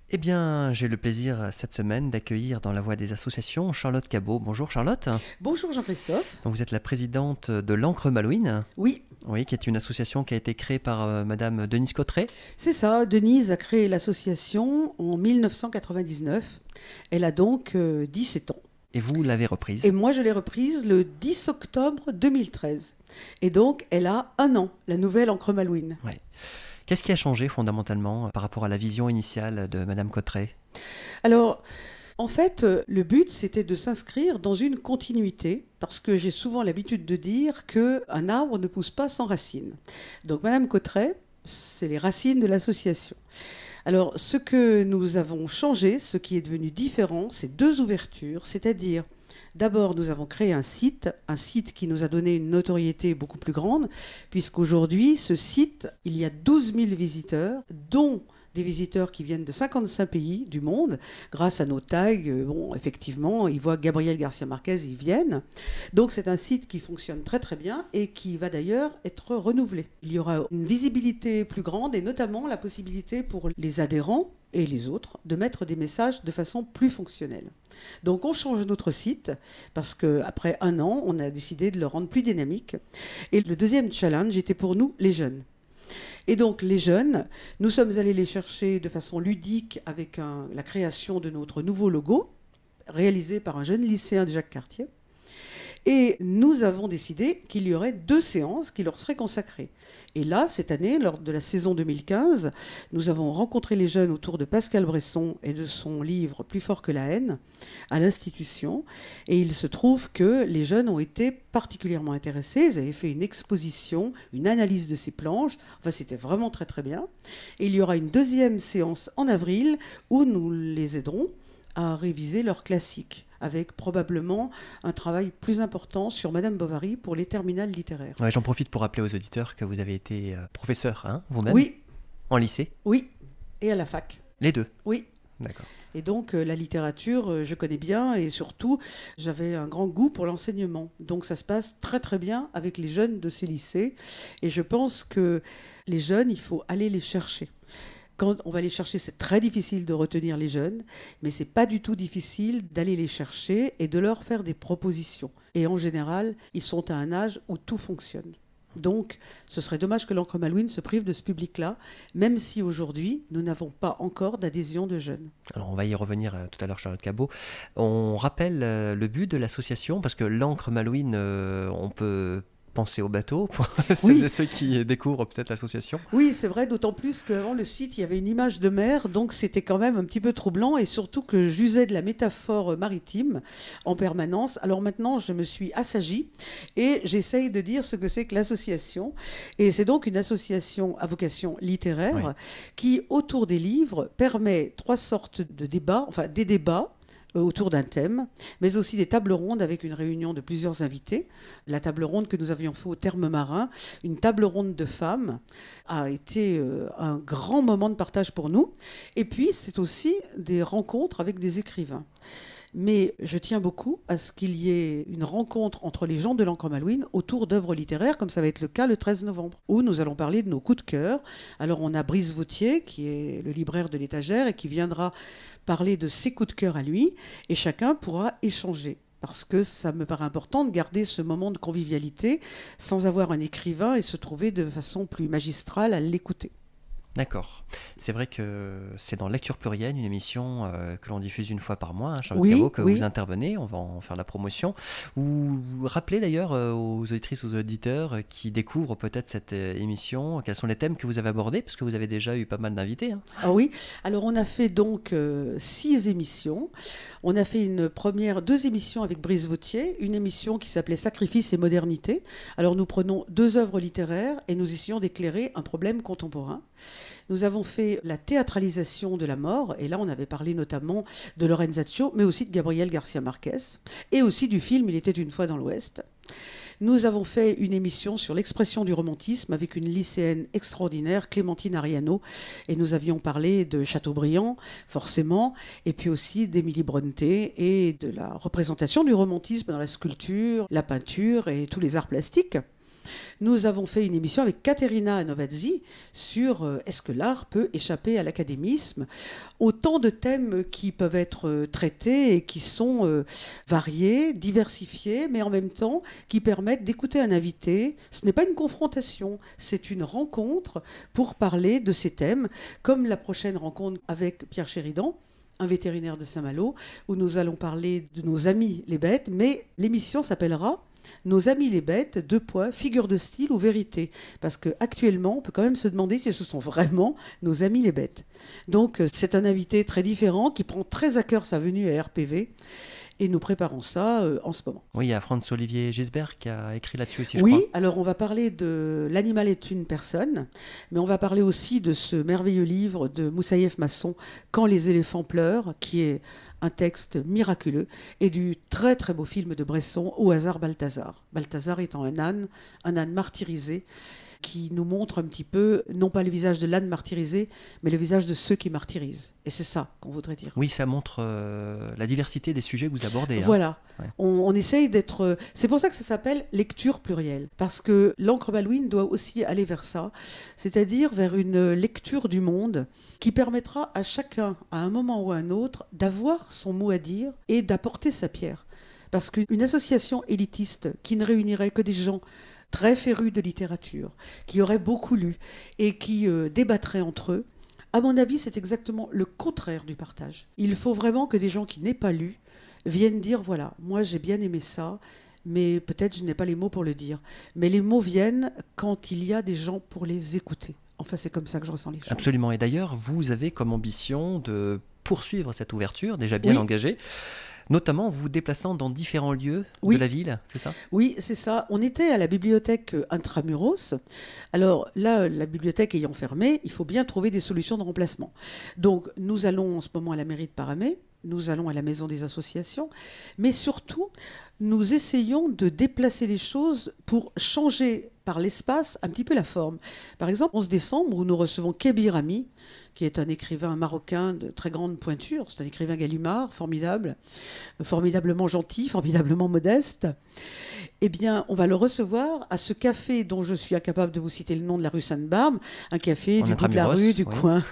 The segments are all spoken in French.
Eh bien, j'ai le plaisir cette semaine d'accueillir dans la voie des associations Charlotte Cabot. Bonjour Charlotte. Bonjour Jean-Christophe. Donc vous êtes la présidente de l'Ancre Malouine, Oui, oui, qui est une association qui a été créée par Madame Denise Cotterêts. c'est ça. Denise a créé l'association en 1999. Elle a donc 17 ans. Et vous l'avez reprise. Et moi, je l'ai reprise le 10 octobre 2013. Et donc, elle a 1 an, la nouvelle Encre Malouine. Ouais. Qu'est-ce qui a changé fondamentalement par rapport à la vision initiale de Madame Cotterêts? Alors, en fait, le but, c'était de s'inscrire dans une continuité, parce que j'ai souvent l'habitude de dire qu'un arbre ne pousse pas sans racines. Donc, Madame Cotterêts, c'est les racines de l'association. Alors, ce que nous avons changé, ce qui est devenu différent, c'est 2 ouvertures, c'est-à-dire, d'abord, nous avons créé un site qui nous a donné une notoriété beaucoup plus grande, puisqu'aujourd'hui, ce site, il y a 12 000 visiteurs, dont des visiteurs qui viennent de 55 pays du monde, grâce à nos tags. Bon, effectivement, ils voient Gabriel Garcia Marquez, ils viennent. Donc c'est un site qui fonctionne très très bien et qui va d'ailleurs être renouvelé. Il y aura une visibilité plus grande et notamment la possibilité pour les adhérents et les autres de mettre des messages de façon plus fonctionnelle. Donc on change notre site parce qu'après 1 an, on a décidé de le rendre plus dynamique. Et le deuxième challenge était pour nous les jeunes. Et donc les jeunes, nous sommes allés les chercher de façon ludique avec la création de notre nouveau logo, réalisé par un jeune lycéen de Jacques Cartier. Et nous avons décidé qu'il y aurait 2 séances qui leur seraient consacrées. Et là, cette année, lors de la saison 2015, nous avons rencontré les jeunes autour de Pascal Bresson et de son livre Plus fort que la haine à l'institution. Et il se trouve que les jeunes ont été particulièrement intéressés. Ils avaient fait une exposition, une analyse de ces planches. Enfin, c'était vraiment très très bien. Et il y aura une 2e séance en avril où nous les aiderons à réviser leurs classiques, avec probablement un travail plus important sur Madame Bovary pour les terminales littéraires. Ouais, j'en profite pour rappeler aux auditeurs que vous avez été professeur, hein, vous-même, Oui, en lycée. oui, et à la fac. Les deux. Oui. D'accord. Et donc la littérature, je connais bien et surtout, j'avais un grand goût pour l'enseignement. Donc ça se passe très très bien avec les jeunes de ces lycées. Et je pense que les jeunes, il faut aller les chercher. Quand on va les chercher, c'est très difficile de retenir les jeunes, mais c'est pas du tout difficile d'aller les chercher et de leur faire des propositions. Et en général, ils sont à un âge où tout fonctionne. Donc, ce serait dommage que l'Encre Malouine se prive de ce public-là, même si aujourd'hui, nous n'avons pas encore d'adhésion de jeunes. Alors on va y revenir tout à l'heure, Charlotte Cabot. On rappelle le but de l'association, parce que l'Ancre Malouine, on peut penser au bateau, pour celles et ceux qui découvrent peut-être l'association. Oui, c'est vrai, d'autant plus qu'avant le site, il y avait une image de mer, donc c'était quand même un petit peu troublant, et surtout que j'usais de la métaphore maritime en permanence. Alors maintenant, je me suis assagie, et j'essaye de dire ce que c'est que l'association. Et c'est donc une association à vocation littéraire, qui, autour des livres, permet 3 sortes de débats, enfin des débats, autour d'un thème, mais aussi des tables rondes avec une réunion de plusieurs invités. La table ronde que nous avions fait au Terme Marin, une table ronde de femmes, a été un grand moment de partage pour nous. Et puis, c'est aussi des rencontres avec des écrivains. Mais je tiens beaucoup à ce qu'il y ait une rencontre entre les gens de l'Encre Malouine autour d'œuvres littéraires, comme ça va être le cas le 13 novembre, où nous allons parler de nos coups de cœur. Alors on a Brice Vautier, qui est le libraire de l'Étagère, et qui viendra parler de ses coups de cœur à lui, et chacun pourra échanger. Parce que ça me paraît important de garder ce moment de convivialité sans avoir un écrivain et se trouver de façon plus magistrale à l'écouter. D'accord. C'est vrai que c'est dans Lecture Plurienne, une émission que l'on diffuse une fois par mois, hein, Charlotte Oui, Cabot, que oui. vous intervenez, on va en faire la promotion. Vous rappelez d'ailleurs aux auditrices, aux auditeurs qui découvrent peut-être cette émission, quels sont les thèmes que vous avez abordés, parce que vous avez déjà eu pas mal d'invités. Hein. Ah oui, alors on a fait donc 6 émissions. On a fait 2 émissions avec Brice Vautier, une émission qui s'appelait Sacrifice et modernité. Alors nous prenons 2 œuvres littéraires et nous essayons d'éclairer un problème contemporain. Nous avons fait la théâtralisation de la mort, et là on avait parlé notamment de Lorenzaccio, mais aussi de Gabriel Garcia Marquez, et aussi du film Il était une fois dans l'Ouest. Nous avons fait une émission sur l'expression du romantisme avec une lycéenne extraordinaire, Clémentine Ariano, et nous avions parlé de Chateaubriand, forcément, et puis aussi d'Émilie Brontë et de la représentation du romantisme dans la sculpture, la peinture et tous les arts plastiques. Nous avons fait une émission avec Caterina Novazzi sur est-ce que l'art peut échapper à l'académisme. Autant de thèmes qui peuvent être traités et qui sont variés, diversifiés, mais en même temps qui permettent d'écouter un invité. Ce n'est pas une confrontation, c'est une rencontre pour parler de ces thèmes, comme la prochaine rencontre avec Pierre Chéridan, un vétérinaire de Saint-Malo, où nous allons parler de nos amis les bêtes, mais l'émission s'appellera Nos amis les bêtes, figure de style ou vérité. Parce qu'actuellement, on peut quand même se demander si ce sont vraiment nos amis les bêtes. Donc c'est un invité très différent qui prend très à cœur sa venue à RPV. Et nous préparons ça en ce moment. Oui, il y a Franz-Olivier Gisbert qui a écrit là-dessus aussi, je oui, crois. Alors on va parler de L'animal est une personne, mais on va parler aussi de ce merveilleux livre de Moussaïef Masson, Quand les éléphants pleurent, qui est un texte miraculeux, et du très très beau film de Bresson, Au hasard Balthazar. Balthazar étant un âne martyrisé, qui nous montre un petit peu, non pas le visage de l'âne martyrisé, mais le visage de ceux qui martyrisent. Et c'est ça qu'on voudrait dire. Oui, ça montre la diversité des sujets que vous abordez. Voilà. Ouais. On essaye d'être... C'est pour ça que ça s'appelle lecture plurielle. Parce que l'encre Malouine doit aussi aller vers ça, c'est-à-dire vers une lecture du monde qui permettra à chacun, à un moment ou à un autre, d'avoir son mot à dire et d'apporter sa pierre. Parce qu'une association élitiste qui ne réunirait que des gens très férus de littérature, qui auraient beaucoup lu et qui débattraient entre eux, à mon avis, c'est exactement le contraire du partage. Il faut vraiment que des gens qui n'aient pas lu viennent dire, voilà, moi j'ai bien aimé ça, mais peut-être je n'ai pas les mots pour le dire. Mais les mots viennent quand il y a des gens pour les écouter. Enfin, c'est comme ça que je ressens les choses. Absolument. Et d'ailleurs, vous avez comme ambition de poursuivre cette ouverture, déjà bien engagée, notamment vous déplaçant dans différents lieux de la ville, c'est ça ? Oui, c'est ça. On était à la bibliothèque Intramuros. Alors là, la bibliothèque ayant fermé, il faut bien trouver des solutions de remplacement. Donc nous allons en ce moment à la mairie de Paramé, nous allons à la maison des associations, mais surtout, nous essayons de déplacer les choses pour changer par l'espace un petit peu la forme. Par exemple, 11 décembre, où nous recevons Kébir Ami, qui est un écrivain marocain de très grande pointure. C'est un écrivain Gallimard, formidable, formidablement gentil, formidablement modeste. Eh bien, on va le recevoir à ce café dont je suis incapable de vous citer le nom de la rue Sainte-Barbe, un café du bout de la rue, du coin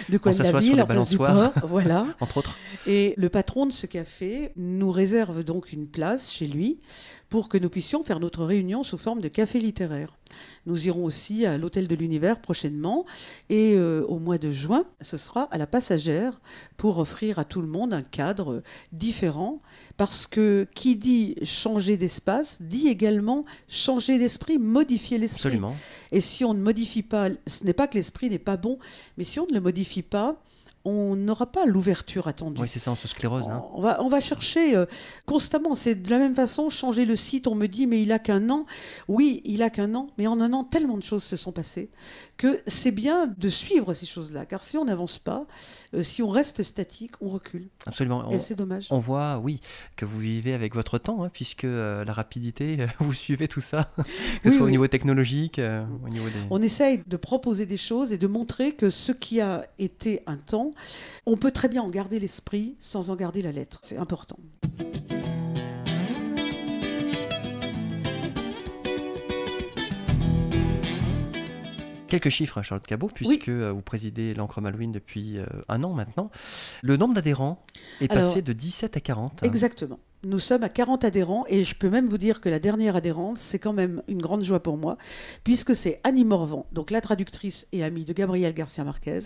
de la ville, en face du port, voilà. Entre autres. Et le patron de ce café nous réserve donc une place chez lui pour que nous puissions faire notre réunion sous forme de café littéraire. Nous irons aussi à l'Hôtel de l'Univers prochainement et au mois de juin, ce sera à la Passagère pour offrir à tout le monde un cadre différent parce que qui dit changer d'espace dit également changer d'esprit, modifier l'esprit. Absolument. Et si on ne modifie pas, ce n'est pas que l'esprit n'est pas bon, mais si on ne le modifie pas, on n'aura pas l'ouverture attendue. Oui, c'est ça, on se sclérose. On va chercher constamment. C'est de la même façon, changer le site, on me dit, mais il a qu'un an. Oui, il a qu'un an, mais en un an, tellement de choses se sont passées que c'est bien de suivre ces choses-là. Car si on n'avance pas, si on reste statique, on recule. Absolument. Et c'est dommage. On voit, oui, que vous vivez avec votre temps, puisque la rapidité, vous suivez tout ça, que ce soit au niveau technologique, au niveau des... On essaye de proposer des choses et de montrer que ce qui a été un temps, on peut très bien en garder l'esprit sans en garder la lettre. C'est important. Quelques chiffres, Charlotte Cabot, puisque vous présidez l'Ancre Malouine depuis un an maintenant. Le nombre d'adhérents est passé de 17 à 40. Exactement. Nous sommes à 40 adhérents et je peux même vous dire que la dernière adhérente, c'est quand même une grande joie pour moi, puisque c'est Annie Morvan, donc la traductrice et amie de Gabriel Garcia Marquez,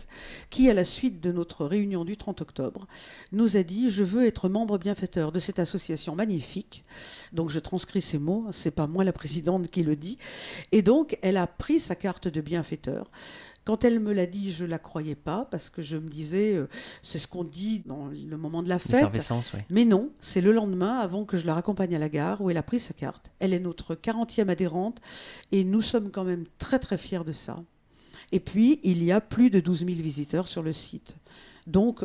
qui, à la suite de notre réunion du 30 octobre, nous a dit « Je veux être membre bienfaiteur de cette association magnifique ». Donc je transcris ces mots, c'est pas moi la présidente qui le dit. Et donc elle a pris sa carte de bienfaiteur. Quand elle me l'a dit, je ne la croyais pas, parce que je me disais, c'est ce qu'on dit dans le moment de la fête. Oui. Mais non, c'est le lendemain, avant que je la raccompagne à la gare, où elle a pris sa carte. Elle est notre 40e adhérente, et nous sommes quand même très très fiers de ça. Et puis, il y a plus de 12 000 visiteurs sur le site. Donc,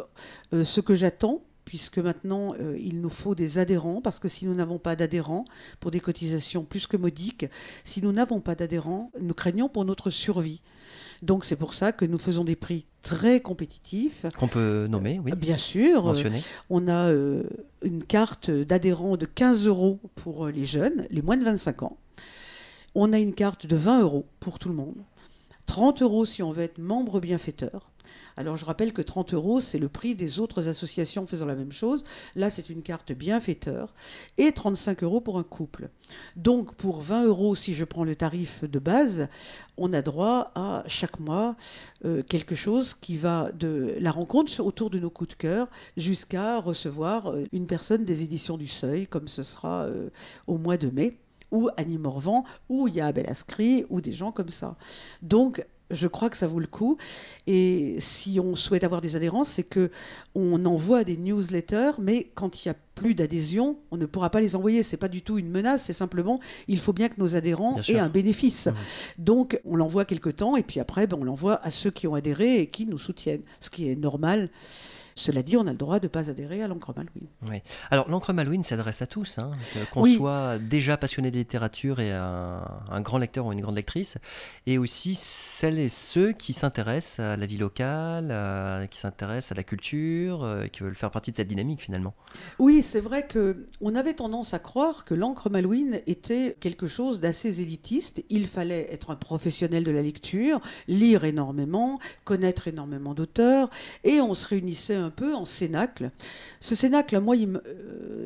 ce que j'attends, puisque maintenant, il nous faut des adhérents, parce que si nous n'avons pas d'adhérents, pour des cotisations plus que modiques, si nous n'avons pas d'adhérents, nous craignons pour notre survie. Donc c'est pour ça que nous faisons des prix très compétitifs. Qu'on peut nommer, oui. Bien sûr. Mentionner. On a une carte d'adhérents de 15 € pour les jeunes, les moins de 25 ans. On a une carte de 20 € pour tout le monde. 30 € si on veut être membre bienfaiteur. Alors je rappelle que 30 €, c'est le prix des autres associations faisant la même chose. Là, c'est une carte bienfaiteur. Et 35 € pour un couple. Donc pour 20 €, si je prends le tarif de base, on a droit à chaque mois quelque chose qui va de la rencontre autour de nos coups de cœur jusqu'à recevoir une personne des éditions du Seuil, comme ce sera au mois de mai, ou Annie Morvan, ou il y a Abel Ascri, ou des gens comme ça. Donc, je crois que ça vaut le coup. Et si on souhaite avoir des adhérents, c'est qu'on envoie des newsletters, mais quand il n'y a plus d'adhésion, on ne pourra pas les envoyer. Ce n'est pas du tout une menace, c'est simplement, il faut bien que nos adhérents aient un bénéfice. Donc, on l'envoie quelque temps, et puis après, on l'envoie à ceux qui ont adhéré et qui nous soutiennent, ce qui est normal. Cela dit, on a le droit de ne pas adhérer à l'Ancre Malouine. Oui. Alors, l'Ancre Malouine s'adresse à tous, hein, qu'on soit déjà passionné de littérature et un grand lecteur ou une grande lectrice, et aussi celles et ceux qui s'intéressent à la vie locale, qui s'intéressent à la culture, qui veulent faire partie de cette dynamique finalement. Oui, c'est vrai qu'on avait tendance à croire que l'Ancre Malouine était quelque chose d'assez élitiste. Il fallait être un professionnel de la lecture, lire énormément, connaître énormément d'auteurs, et on se réunissait un peu en cénacle. Ce cénacle, moi,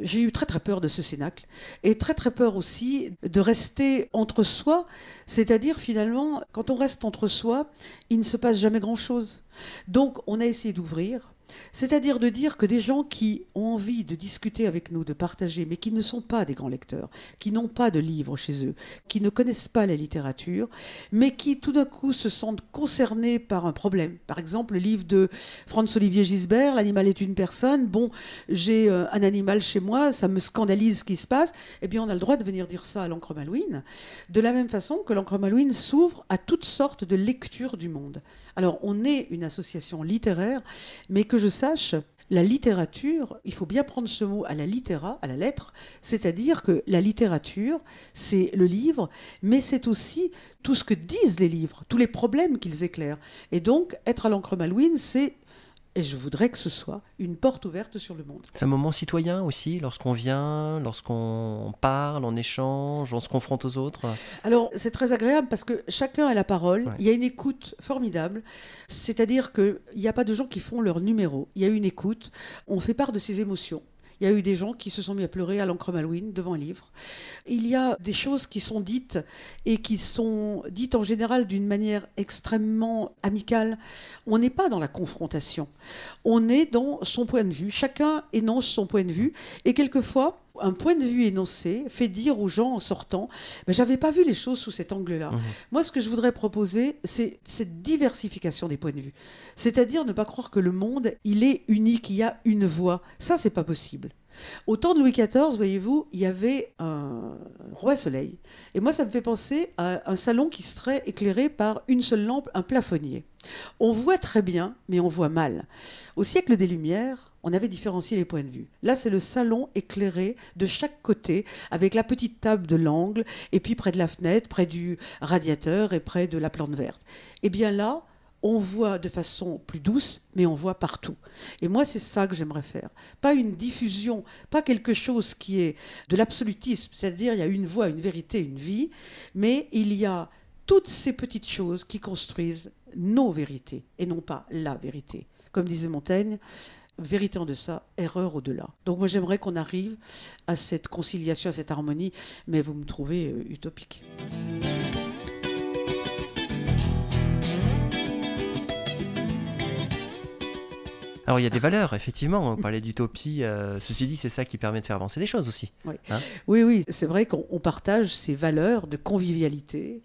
j'ai eu très très peur de ce cénacle, et très très peur aussi de rester entre soi, c'est-à-dire finalement, quand on reste entre soi, il ne se passe jamais grand-chose. Donc on a essayé d'ouvrir, c'est-à-dire de dire que des gens qui ont envie de discuter avec nous, de partager, mais qui ne sont pas des grands lecteurs, qui n'ont pas de livres chez eux, qui ne connaissent pas la littérature, mais qui tout d'un coup se sentent concernés par un problème. Par exemple, le livre de Franz-Olivier Gisbert, L'animal est une personne. Bon, j'ai un animal chez moi, ça me scandalise ce qui se passe. Eh bien, on a le droit de venir dire ça à l'Ancre Malouine, de la même façon que l'Ancre Malouine s'ouvre à toutes sortes de lectures du monde. Alors, on est une association littéraire, mais que je sache, la littérature, il faut bien prendre ce mot à la littéra, à la lettre, c'est-à-dire que la littérature, c'est le livre, mais c'est aussi tout ce que disent les livres, tous les problèmes qu'ils éclairent. Et donc, être à l'Ancre Malouine, c'est, et je voudrais que ce soit, une porte ouverte sur le monde. C'est un moment citoyen aussi, lorsqu'on vient, lorsqu'on parle, on échange, on se confronte aux autres. Alors, c'est très agréable parce que chacun a la parole, il y a une écoute formidable, c'est-à-dire qu'il n'y a pas de gens qui font leur numéro, il y a une écoute, on fait part de ses émotions. Il y a eu des gens qui se sont mis à pleurer à l'Ancre Malouine devant un livre. Il y a des choses qui sont dites et qui sont dites en général d'une manière extrêmement amicale. On n'est pas dans la confrontation. On est dans son point de vue. Chacun énonce son point de vue. Et quelquefois, un point de vue énoncé fait dire aux gens en sortant « j'avais pas vu les choses sous cet angle-là ». Moi, ce que je voudrais proposer, c'est cette diversification des points de vue. C'est-à-dire ne pas croire que le monde, il est unique, il y a une voix. Ça, c'est pas possible. Au temps de Louis XIV, voyez-vous, il y avait un roi soleil. Et moi, ça me fait penser à un salon qui serait éclairé par une seule lampe, un plafonnier. On voit très bien, mais on voit mal. Au siècle des Lumières, on avait différencié les points de vue. Là, c'est le salon éclairé de chaque côté, avec la petite table de l'angle, et puis près de la fenêtre, près du radiateur et près de la plante verte. Et bien là, on voit de façon plus douce, mais on voit partout. Et moi, c'est ça que j'aimerais faire. Pas une diffusion, pas quelque chose qui est de l'absolutisme, c'est-à-dire il y a une voix, une vérité, une vie, mais il y a toutes ces petites choses qui construisent nos vérités, et non pas la vérité. Comme disait Montaigne, vérité en deçà, erreur au-delà. Donc moi, j'aimerais qu'on arrive à cette conciliation, à cette harmonie, mais vous me trouvez utopique. Alors il y a des valeurs, effectivement, on parlait d'utopie, ceci dit c'est ça qui permet de faire avancer les choses aussi. Oui, hein oui, c'est vrai qu'on partage ces valeurs de convivialité,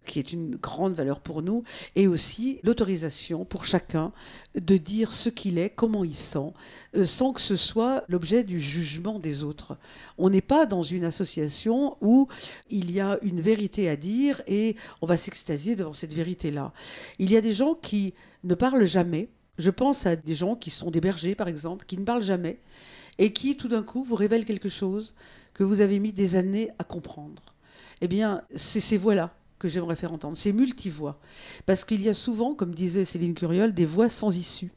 qui est une grande valeur pour nous, et aussi l'autorisation pour chacun de dire ce qu'il est, comment il sent, sans que ce soit l'objet du jugement des autres. On n'est pas dans une association où il y a une vérité à dire et on va s'extasier devant cette vérité-là. Il y a des gens qui ne parlent jamais. Je pense à des gens qui sont des bergers, par exemple, qui ne parlent jamais et qui, tout d'un coup, vous révèlent quelque chose que vous avez mis des années à comprendre. Eh bien, c'est ces voix-là que j'aimerais faire entendre, ces multivoix. Parce qu'il y a souvent, comme disait Céline Curiol, des voix sans issue.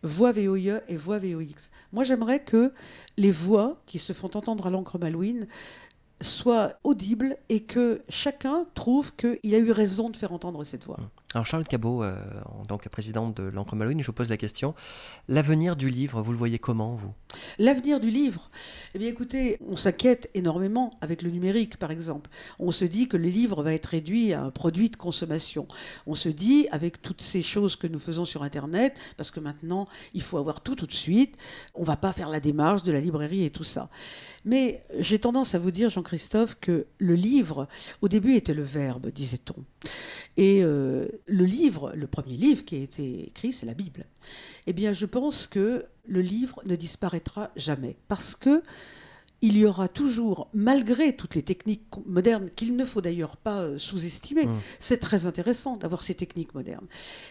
Voix VOIE et voix VOX. Moi, j'aimerais que les voix qui se font entendre à l'Ancre Malouine soit audible et que chacun trouve qu'il a eu raison de faire entendre cette voix. Alors Charlotte Cabot, en tant que présidente de l'Encre Malouine, je vous pose la question, l'avenir du livre, vous le voyez comment, vous ? L'avenir du livre, eh bien écoutez, on s'inquiète énormément avec le numérique par exemple. On se dit que le livre va être réduit à un produit de consommation. On se dit avec toutes ces choses que nous faisons sur Internet, parce que maintenant il faut avoir tout de suite, on ne va pas faire la démarche de la librairie et tout ça. Mais j'ai tendance à vous dire, Jean-Christophe, que le livre, au début, était le verbe, disait-on. Et le livre, le premier livre qui a été écrit, c'est la Bible. Eh bien, je pense que le livre ne disparaîtra jamais. Parce que il y aura toujours, malgré toutes les techniques modernes, qu'il ne faut d'ailleurs pas sous-estimer, c'est très intéressant d'avoir ces techniques modernes.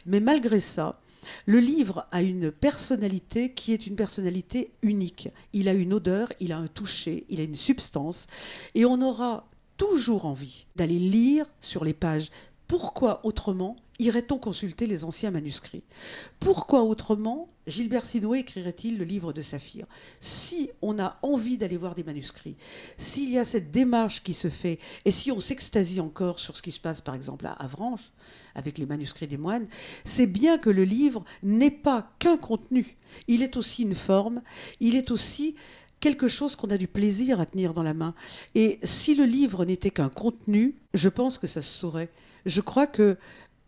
Mais malgré ça, le livre a une personnalité qui est une personnalité unique. Il a une odeur, il a un toucher, il a une substance. Et on aura toujours envie d'aller lire sur les pages. Pourquoi autrement irait-on consulter les anciens manuscrits ? Pourquoi autrement Gilbert Sinoué écrirait-il le livre de Saphir ? Si on a envie d'aller voir des manuscrits, s'il y a cette démarche qui se fait, et si on s'extasie encore sur ce qui se passe par exemple à Avranches, avec les manuscrits des moines, c'est bien que le livre n'est pas qu'un contenu. Il est aussi une forme, il est aussi quelque chose qu'on a du plaisir à tenir dans la main. Et si le livre n'était qu'un contenu, je pense que ça se saurait. Je crois que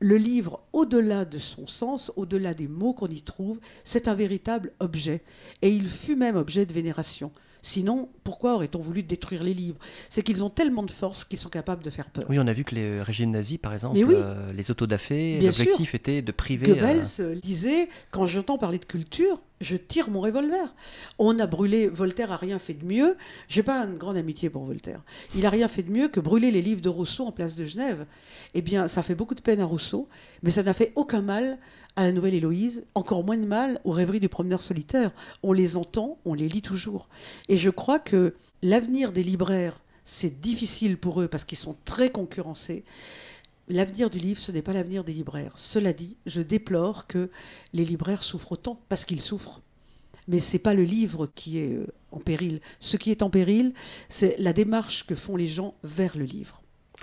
le livre, au-delà de son sens, au-delà des mots qu'on y trouve, c'est un véritable objet. Et il fut même objet de vénération. Sinon, pourquoi aurait-on voulu détruire les livres ? C'est qu'ils ont tellement de force qu'ils sont capables de faire peur. Oui, on a vu que les régimes nazis, par exemple, les autodafés, bien l'objectif sûr. était de priver... Goebbels disait, quand j'entends parler de culture, je tire mon revolver. On a brûlé, Voltaire a rien fait de mieux. J'ai pas une grande amitié pour Voltaire. Il a rien fait de mieux que brûler les livres de Rousseau en place de Genève. Eh bien, ça fait beaucoup de peine à Rousseau, mais ça n'a fait aucun mal à la Nouvelle Héloïse, encore moins de mal aux rêveries du promeneur solitaire. On les entend, on les lit toujours. Et je crois que l'avenir des libraires, c'est difficile pour eux parce qu'ils sont très concurrencés. L'avenir du livre, ce n'est pas l'avenir des libraires. Cela dit, je déplore que les libraires souffrent autant, parce qu'ils souffrent. Mais ce n'est pas le livre qui est en péril. Ce qui est en péril, c'est la démarche que font les gens vers le livre.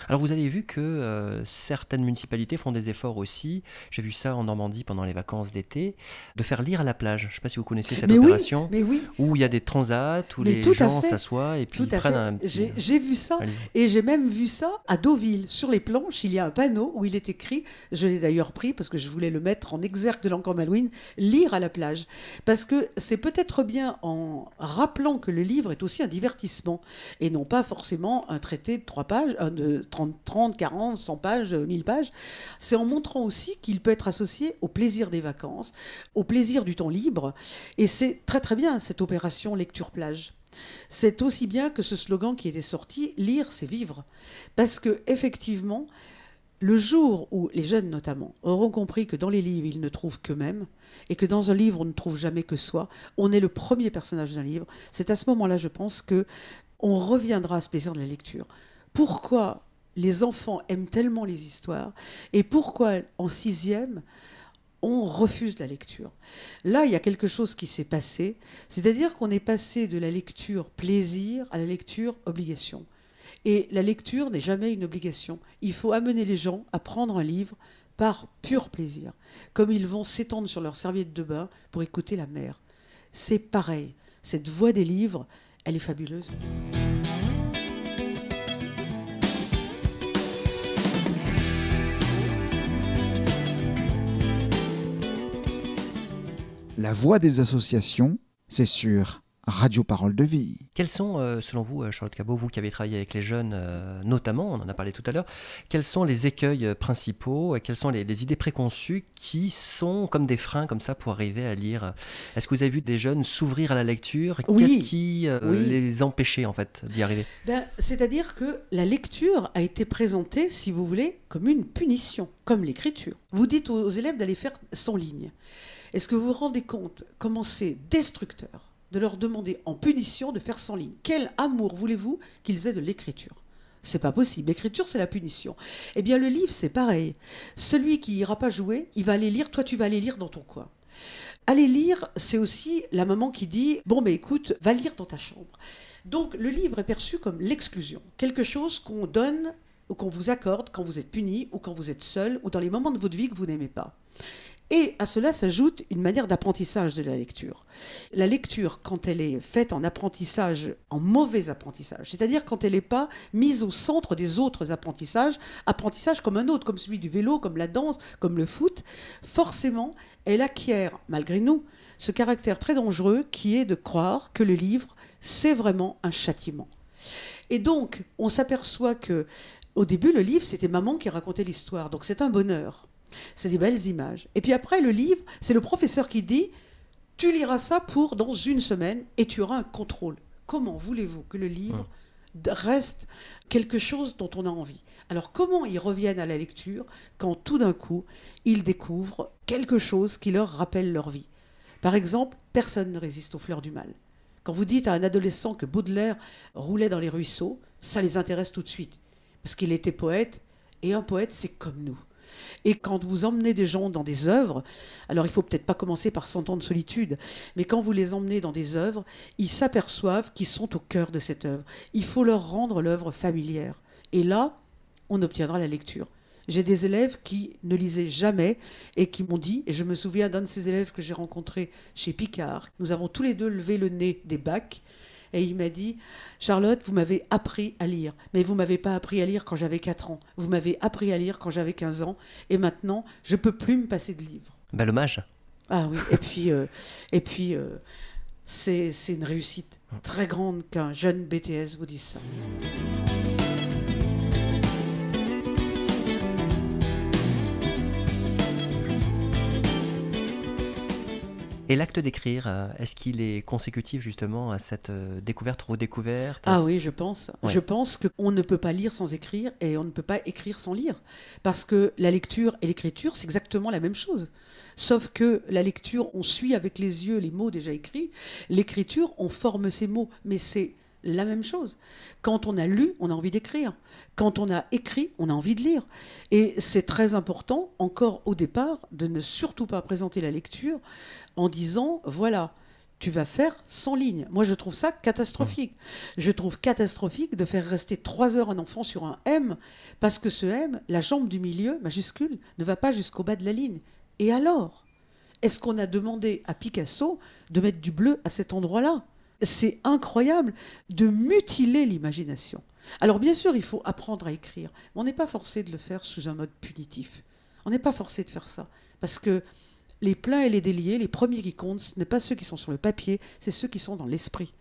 Alors vous avez vu que certaines municipalités font des efforts aussi, j'ai vu ça en Normandie pendant les vacances d'été, de faire lire à la plage. Je ne sais pas si vous connaissez cette opération, où il y a des transats, où les gens s'assoient et puis ils prennent un petit... J'ai vu ça, et j'ai même vu ça à Deauville. Sur les planches, il y a un panneau où il est écrit, je l'ai d'ailleurs pris parce que je voulais le mettre en exergue de l'Encre Malouine, lire à la plage. Parce que c'est peut-être bien en rappelant que le livre est aussi un divertissement, et non pas forcément un traité de 3 pages, de 30, 40, 100 pages, 1000 pages. C'est en montrant aussi qu'il peut être associé au plaisir des vacances, au plaisir du temps libre. Et c'est très très bien cette opération lecture plage. C'est aussi bien que ce slogan qui était sorti, lire c'est vivre. Parce que effectivement, le jour où les jeunes notamment auront compris que dans les livres ils ne trouvent qu'eux-mêmes, et que dans un livre on ne trouve jamais que soi, on est le premier personnage d'un livre, c'est à ce moment-là je pense que on reviendra à ce plaisir de la lecture. Pourquoi les enfants aiment tellement les histoires et pourquoi en 6e on refuse la lecture. Là, il y a quelque chose qui s'est passé, c'est-à-dire qu'on est passé de la lecture plaisir à la lecture obligation. Et la lecture n'est jamais une obligation. Il faut amener les gens à prendre un livre par pur plaisir, comme ils vont s'étendre sur leur serviette de bain pour écouter la mer. C'est pareil. Cette voix des livres, elle est fabuleuse. La voix des associations, c'est sur Radio Parole de Vie. Quels sont, selon vous, Charlotte Cabot, vous qui avez travaillé avec les jeunes notamment, on en a parlé tout à l'heure, quels sont les écueils principaux, quelles sont les idées préconçues qui sont comme des freins comme ça pour arriver à lire ? Est-ce que vous avez vu des jeunes s'ouvrir à la lecture ? Oui. Qu'est-ce qui les empêchait en fait d'y arriver ? C'est-à-dire que la lecture a été présentée, si vous voulez, comme une punition, comme l'écriture. Vous dites aux élèves d'aller faire 100 lignes. Est-ce que vous vous rendez compte comment c'est destructeur de leur demander en punition de faire 100 lignes ? Quel amour voulez-vous qu'ils aient de l'écriture ? C'est pas possible. L'écriture, c'est la punition. Eh bien, le livre, c'est pareil. Celui qui ira pas jouer, il va aller lire. Toi, tu vas aller lire dans ton coin. Aller lire, c'est aussi la maman qui dit « Bon, mais écoute, va lire dans ta chambre ». Donc le livre est perçu comme l'exclusion, quelque chose qu'on donne ou qu'on vous accorde quand vous êtes puni ou quand vous êtes seul ou dans les moments de votre vie que vous n'aimez pas. Et à cela s'ajoute une manière d'apprentissage de la lecture. La lecture, quand elle est faite en apprentissage, en mauvais apprentissage, c'est-à-dire quand elle n'est pas mise au centre des autres apprentissages comme un autre, comme celui du vélo, comme la danse, comme le foot, forcément, elle acquiert, malgré nous, ce caractère très dangereux qui est de croire que le livre, c'est vraiment un châtiment. Et donc, on s'aperçoit que, au début, le livre, c'était maman qui racontait l'histoire, donc c'est un bonheur. C'est des belles images. Et puis après, le livre, c'est le professeur qui dit « Tu liras ça pour dans une semaine et tu auras un contrôle. » Comment voulez-vous que le livre reste quelque chose dont on a envie ? Alors comment ils reviennent à la lecture quand tout d'un coup, ils découvrent quelque chose qui leur rappelle leur vie ? Par exemple, personne ne résiste aux fleurs du mal. Quand vous dites à un adolescent que Baudelaire roulait dans les ruisseaux, ça les intéresse tout de suite. Parce qu'il était poète, et un poète, c'est comme nous. Et quand vous emmenez des gens dans des œuvres, alors il ne faut peut-être pas commencer par 100 ans de solitude, mais quand vous les emmenez dans des œuvres, ils s'aperçoivent qu'ils sont au cœur de cette œuvre. Il faut leur rendre l'œuvre familière. Et là, on obtiendra la lecture. J'ai des élèves qui ne lisaient jamais et qui m'ont dit, et je me souviens d'un de ces élèves que j'ai rencontré chez Picard, nous avons tous les deux levé le nez des bacs, et il m'a dit « Charlotte, vous m'avez appris à lire, mais vous ne m'avez pas appris à lire quand j'avais 4 ans. Vous m'avez appris à lire quand j'avais 15 ans, et maintenant, je ne peux plus me passer de livres. » L'hommage. Ah oui, et puis c'est une réussite très grande qu'un jeune BTS vous dise ça. Et l'acte d'écrire, est-ce qu'il est consécutif justement à cette découverte, redécouverte ? Ah oui, je pense. Ouais. Je pense qu'on ne peut pas lire sans écrire et on ne peut pas écrire sans lire. Parce que la lecture et l'écriture, c'est exactement la même chose. Sauf que la lecture, on suit avec les yeux les mots déjà écrits. L'écriture, on forme ces mots. Mais c'est la même chose. Quand on a lu, on a envie d'écrire. Quand on a écrit, on a envie de lire. Et c'est très important, encore au départ, de ne surtout pas présenter la lecture en disant, voilà, tu vas faire 100 lignes. Moi, je trouve ça catastrophique. Je trouve catastrophique de faire rester 3 heures un enfant sur un M, parce que ce M, la jambe du milieu, majuscule, ne va pas jusqu'au bas de la ligne. Et alors ? Est-ce qu'on a demandé à Picasso de mettre du bleu à cet endroit-là ? C'est incroyable de mutiler l'imagination. Alors bien sûr, il faut apprendre à écrire, mais on n'est pas forcé de le faire sous un mode punitif. On n'est pas forcé de faire ça, parce que les pleins et les déliés, les premiers qui comptent, ce n'est pas ceux qui sont sur le papier, c'est ceux qui sont dans l'esprit.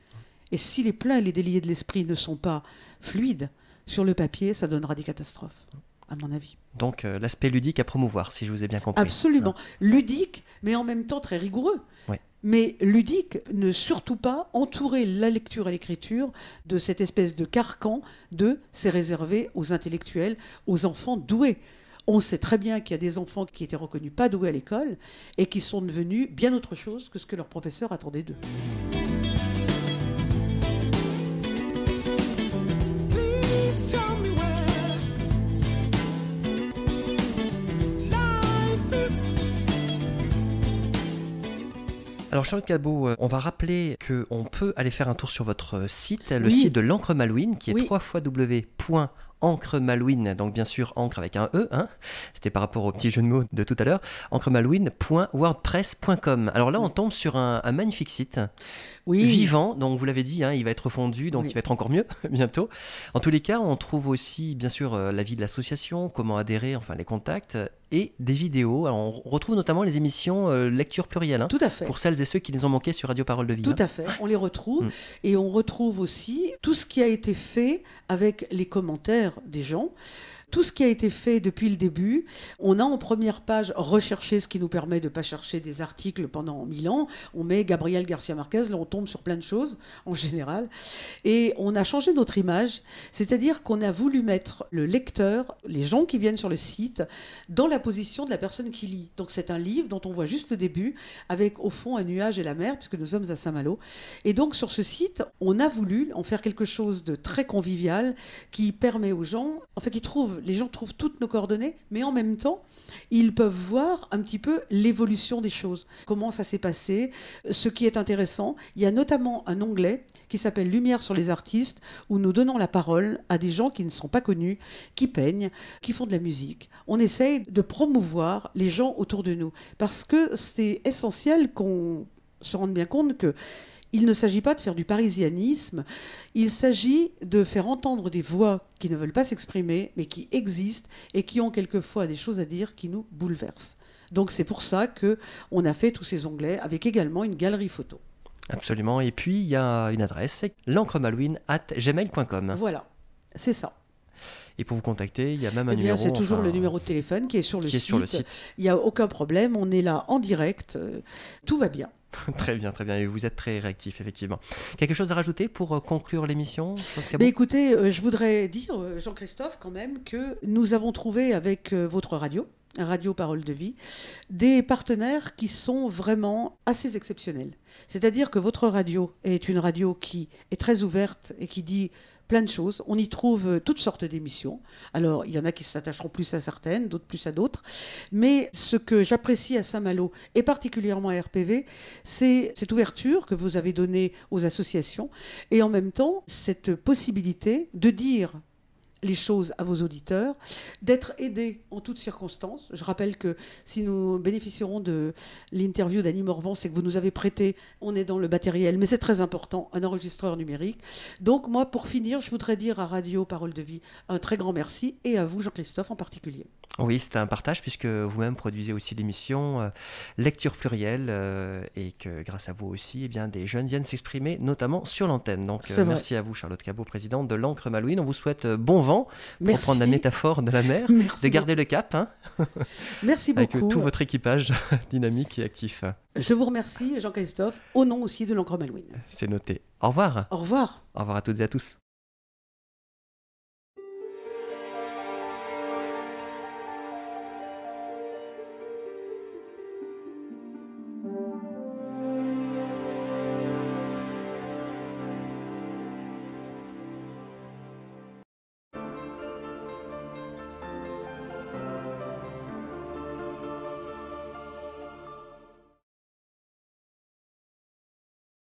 Et si les pleins et les déliés de l'esprit ne sont pas fluides sur le papier, ça donnera des catastrophes, à mon avis. Donc l'aspect ludique à promouvoir, si je vous ai bien compris. Absolument. Ludique, mais en même temps très rigoureux. Ouais. Mais ludique, ne surtout pas entourer la lecture et l'écriture de cette espèce de carcan de « c'est réservé aux intellectuels, aux enfants doués ». On sait très bien qu'il y a des enfants qui étaient reconnus pas doués à l'école et qui sont devenus bien autre chose que ce que leurs professeurs attendaient d'eux. Alors Charlotte Cabot, on va rappeler qu'on peut aller faire un tour sur votre site, le Oui. site de l'Encre Malouine, qui est Oui. www.encremalouine, donc bien sûr encre avec un E, hein, c'était par rapport au petit jeu de mots de tout à l'heure, encremalouine.wordpress.com. Alors là on tombe sur un magnifique site, Oui. vivant, donc vous l'avez dit, hein, il va être refondu, donc Oui. il va être encore mieux bientôt. En tous les cas, on trouve aussi bien sûr l'avis de l'association, comment adhérer, enfin les contacts, et des vidéos. Alors, on retrouve notamment les émissions lecture plurielle, hein, Tout à fait. pour celles et ceux qui les ont manquées sur Radio Parole de Vie. Tout hein. à fait, on les retrouve. Mm. Et on retrouve aussi tout ce qui a été fait avec les commentaires des gens. Tout ce qui a été fait depuis le début, on a en première page recherché, ce qui nous permet de ne pas chercher des articles pendant 1000 ans. On met Gabriel Garcia Marquez, là on tombe sur plein de choses en général. Et on a changé notre image, c'est-à-dire qu'on a voulu mettre le lecteur, les gens qui viennent sur le site, dans la position de la personne qui lit. Donc c'est un livre dont on voit juste le début, avec au fond un nuage et la mer, puisque nous sommes à Saint-Malo. Et donc sur ce site, on a voulu en faire quelque chose de très convivial, qui permet aux gens, enfin qui trouvent les gens trouvent toutes nos coordonnées, mais en même temps, ils peuvent voir un petit peu l'évolution des choses, comment ça s'est passé, ce qui est intéressant. Il y a notamment un onglet qui s'appelle Lumière sur les artistes, où nous donnons la parole à des gens qui ne sont pas connus, qui peignent, qui font de la musique. On essaye de promouvoir les gens autour de nous, parce que c'est essentiel qu'on se rende bien compte que il ne s'agit pas de faire du parisianisme, il s'agit de faire entendre des voix qui ne veulent pas s'exprimer, mais qui existent et qui ont quelquefois des choses à dire qui nous bouleversent. Donc c'est pour ça qu'on a fait tous ces onglets, avec également une galerie photo. Absolument, et puis il y a une adresse, l'encremalouine@gmail.com. Voilà, c'est ça. Et pour vous contacter, il y a même un numéro. C'est toujours le numéro de téléphone qui est sur le site. Il n'y a aucun problème, on est là en direct, tout va bien. Très bien, et vous êtes très réactif, effectivement. Quelque chose à rajouter pour conclure l'émission, écoutez, je voudrais dire, Jean-Christophe, quand même, que nous avons trouvé avec votre radio, Radio Parole de Vie, des partenaires qui sont vraiment assez exceptionnels. C'est-à-dire que votre radio est une radio qui est très ouverte et qui dit plein de choses. On y trouve toutes sortes d'émissions. Alors, il y en a qui s'attacheront plus à certaines, d'autres plus à d'autres. Mais ce que j'apprécie à Saint-Malo, et particulièrement à RPV, c'est cette ouverture que vous avez donnée aux associations, et en même temps, cette possibilité de dire les choses à vos auditeurs, d'être aidés en toutes circonstances. Je rappelle que si nous bénéficierons de l'interview d'Annie Morvan, c'est que vous nous avez prêté, on est dans le matériel, mais c'est très important, un enregistreur numérique. Donc moi, pour finir, je voudrais dire à Radio Parole de Vie un très grand merci, et à vous, Jean-Christophe, en particulier. Oui, c'est un partage, puisque vous-même produisez aussi l'émission Lecture Plurielle, et que grâce à vous aussi, eh bien, des jeunes viennent s'exprimer, notamment sur l'antenne. Donc merci à vous, Charlotte Cabot, présidente de l'Ancre Malouine. On vous souhaite bon vent, pour prendre la métaphore de la mer, de garder le cap. Hein. Merci beaucoup. Avec tout votre équipage dynamique et actif. Je vous remercie, Jean-Christophe, au nom aussi de l'Ancre Malouine. C'est noté. Au revoir. Au revoir. Au revoir à toutes et à tous.